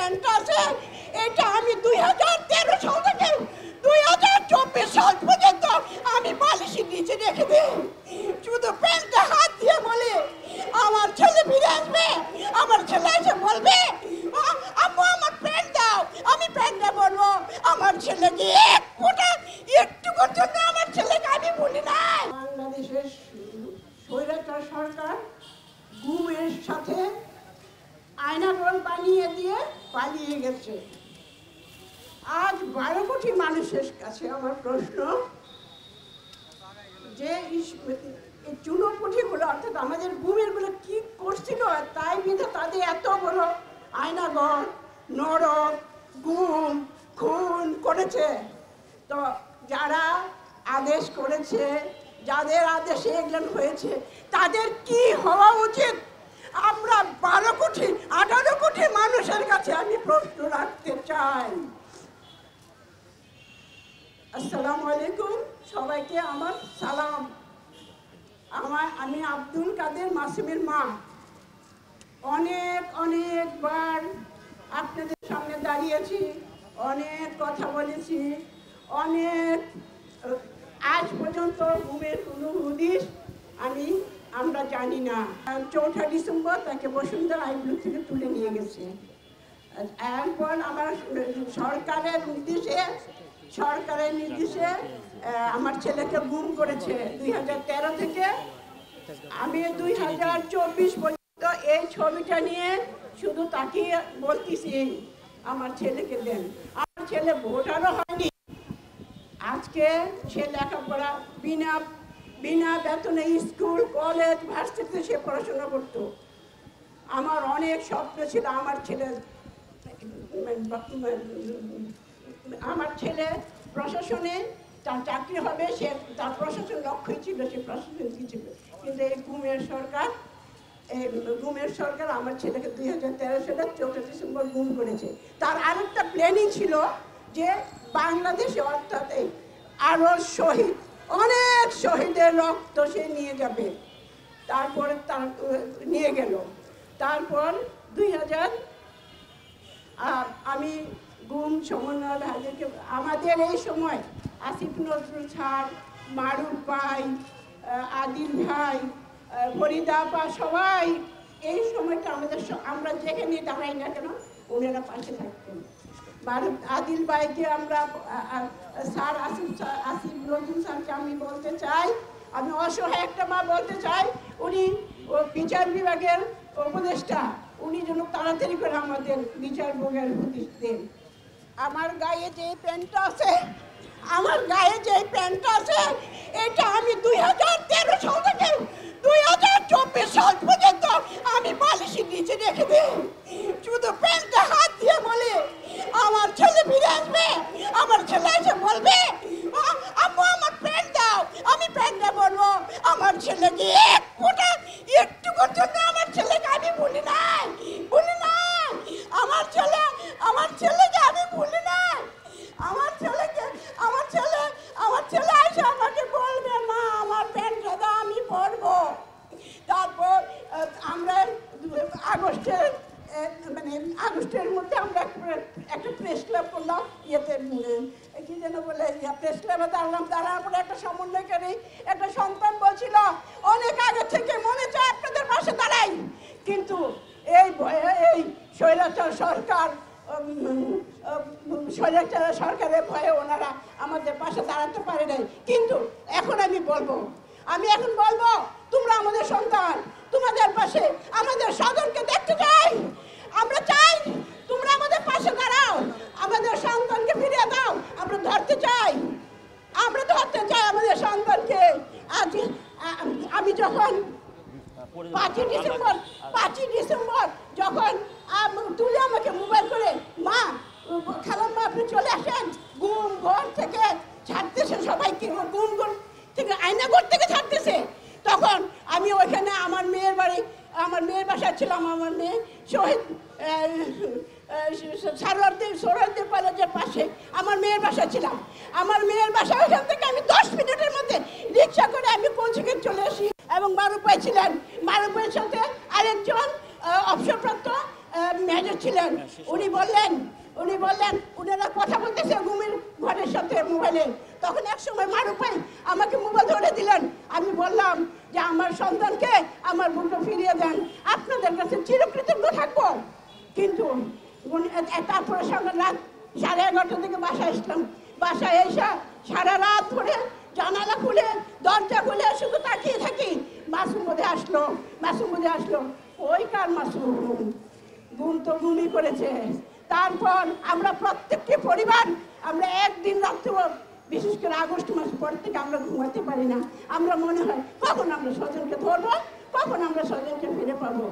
প্যান্টটা আছে এটা আমি 2013 সাল থেকে 2024 সাল পর্যন্ত আমি বালিশের নিচে রেখে দিই। শুধু প্যান্টটা হাত দিয়ে বলে আমার ছেলে ফিরে আসবে, আমার ছেলে এসে বলবে আম্মু আমার প্যান্ট দাও, আমি প্যান্টটা বলবো। আমার ছেলেকে এক ফোঁটা একটু পর্যন্ত আমার ছেলেকে আমি বলি নাই। বাংলাদেশের স্বৈরাচার সরকার গুমের সাথে আয়নাগর বানিয়ে দিয়ে পালিয়ে গেছে। আজ 12 কোটি মানুষের কাছে আমার প্রশ্ন যে এই চুনোপুঁঠিগুলো অর্থাৎ আমাদের গুমেরগুলো কি করছিল, তাই বিধে তাদের এত বড় আয়নাগর নরক গুম খুন করেছে। তো যারা আদেশ করেছে, যাদের আদেশে এগুলো হয়েছে, তাদের কি হওয়া উচিত? আমরা 12 কোটি 18 কোটি মানুষের কাছে আমি প্রশ্ন রাখতে চাই। আসসালামু আলাইকুম, সবাইকে আমার সালাম। আমি আব্দুল কাদের মাসুমের মা। অনেকবার আপনাদের সামনে দাঁড়িয়েছি, অনেক কথা বলেছি, আজ পর্যন্ত ঘুমের কোনো হদিস আমরা জানি না। 4 ডিসেম্বর তাকে বসুন্ধরা আইব্লু থেকে তুলে নিয়ে গেছে। এরপর আমার সরকারের নির্দেশে আমার ছেলেকে গুম করেছে 2013 থেকে। আমি 2024 পর্যন্ত এই ছবিটা নিয়ে শুধু তাকে বলতেছি আমার ছেলেকে দেন। আমার ছেলে ভোটারও হয়নি, আজকে সে লেখাপড়া বিনা বেতনে স্কুল কলেজ ভার্সিটিতে সে পড়াশোনা করতো। আমার অনেক স্বপ্ন ছিল আমার ছেলে প্রশাসনে তার চাকরি হবে, সে তার প্রশাসন লক্ষ্যই ছিল, সে প্রশাসন ছিল। কিন্তু এই গুমের সরকার আমার ছেলেকে 2013 সালে 4 ডিসেম্বর গুম করেছে। তার আরেকটা প্ল্যানিং ছিল যে বাংলাদেশে অর্থাৎ আরো অনেক শহীদের রক্ত সে নিয়ে যাবে। তারপরে নিয়ে গেল। তারপর 2000 আমি গুম সমন্বয় ভাইদেরকে, আমাদের এই সময় আসিফ নজরুল স্যার, মারুফ ভাই, আদিল ভাই, ফরিদা আপা, সবাই এই সময়টা আমরা যেখানে দাঁড়াই না কেন ওনারা পাশে থাকতেন। আদিল ভাইকে আমরা স্যার আসিফ নজরুল স্যারকে আমি বলতে চাই, আমি অসহায় একটা মা বলতে চাই, উনি বিচার বিভাগের উপদেষ্টা, উনি যেন তাড়াতাড়ি করে আমাদের বিচার বিভাগের হদিস দেন। আমার গায়ে যে প্যান্টটা আছে এটা আমি 2013 সাল থেকে 2024 সাল পর্যন্ত আমি বালিশের নিচে রেখে দিই। শুধু প্যান্টটা হাত দিয়ে বলে আমার ছেলে ফিরে আসবে, আমার ছেলে এসে বলবে আম্মু আমার প্যান্ট দাও, আমি প্যান্টটা বলবো। আমার ছেলেকে এক ফোঁটা একটু পর্যন্ত আমার ছেলেকে আমি বলি নাই। আমার ছেলেকে আমি বলি নাই। আমার ছেলে এসে আমাকে বলবে মা আমার প্যান্টটা দাও, আমি পরবো। তারপর আমরা আগস্টের মধ্যে আমরা একটা প্রেস ক্লাব করলাম, কি যেন বলে প্রেস ক্লাবে দাঁড়ানোর পরে একটা সমন্বয়কারী একটা সন্তান বলছিল অনেক আগে থেকে মনে চায় আপনাদের পাশে দাঁড়াই, কিন্তু এই স্বৈরাচার সরকারের ভয়ে ওনারা আমাদের পাশে দাঁড়াতে পারে নাই। কিন্তু এখন আমি বলবো তোমরা আমাদের সন্তান, তোমাদের পাশে আমাদের সদনকে দেখতে চাই। আমরা চাই তোমরা আমাদের পাশে দাঁড়াও, আমাদের সন্তানকে ফিরিয়ে দাও। আমরা ধরতে চাই আমাদের সন্তানকে। আজ আমি যখন 5 ডিসেম্বর যখন তুলে আমাকে মোবাইল করে মা খালাম্মা আপনি চলে আসেন, গুম ঘর থেকে ছাড়তেছে সবাইকে, গুম ঘর থেকে আয়নাঘর থেকে ছাড়তেছে, তখন আমি ওইখানে আমার মেয়ের বাসায় ছিলাম। আমার মেয়ে শহীদ সোহরাওয়ার্দী কলেজের পাশে আমার মেয়ের বাসায় ছিলাম। আমার মেয়ের বাসা ওইখান থেকে আমি 10 মিনিটের মধ্যে রিক্সা করে আমি পৌঁছে চলে আসি। এবং মারুফ ভাই ছিলেন, মারুফ ভাইয়ের সাথে আরেকজন অবসরপ্রাপ্ত ম্যানেজার ছিলেন, উনি বললেন উনারা কথা বলতেছে ঘুমের ঘরের সাথে মোবাইলে। তখন এক সময় মারুফ ভাই আমাকে মোবাইল ধরে দিলেন। আমি বললাম যে আমার সন্তানকে আমার বোনকে ফিরিয়ে দেন, আপনাদের কাছে চিরকৃতজ্ঞ থাকবো। কিন্তু তারপরে সকাল রাত 11:30 থেকে বাসায় আসলাম। বাসায় এসে সারা রাত ধরে জানালা খুলে দরজা খুলে শুধু তাকিয়ে থাকি। মাসুম বোধে আসলো, ওই কার মাসুম, ঘুম তো ঘুমই করেছে। তারপর আমরা প্রত্যেকটি পরিবার আমরা একদিন রাত্রে, বিশেষ করে আগস্ট মাস পর থেকে আমরা ঘুমাতে পারি না। আমরা মনে হয় কখন আমরা স্বজনকে ধরবো, কখন আমরা স্বজনকে ফিরে পাবো।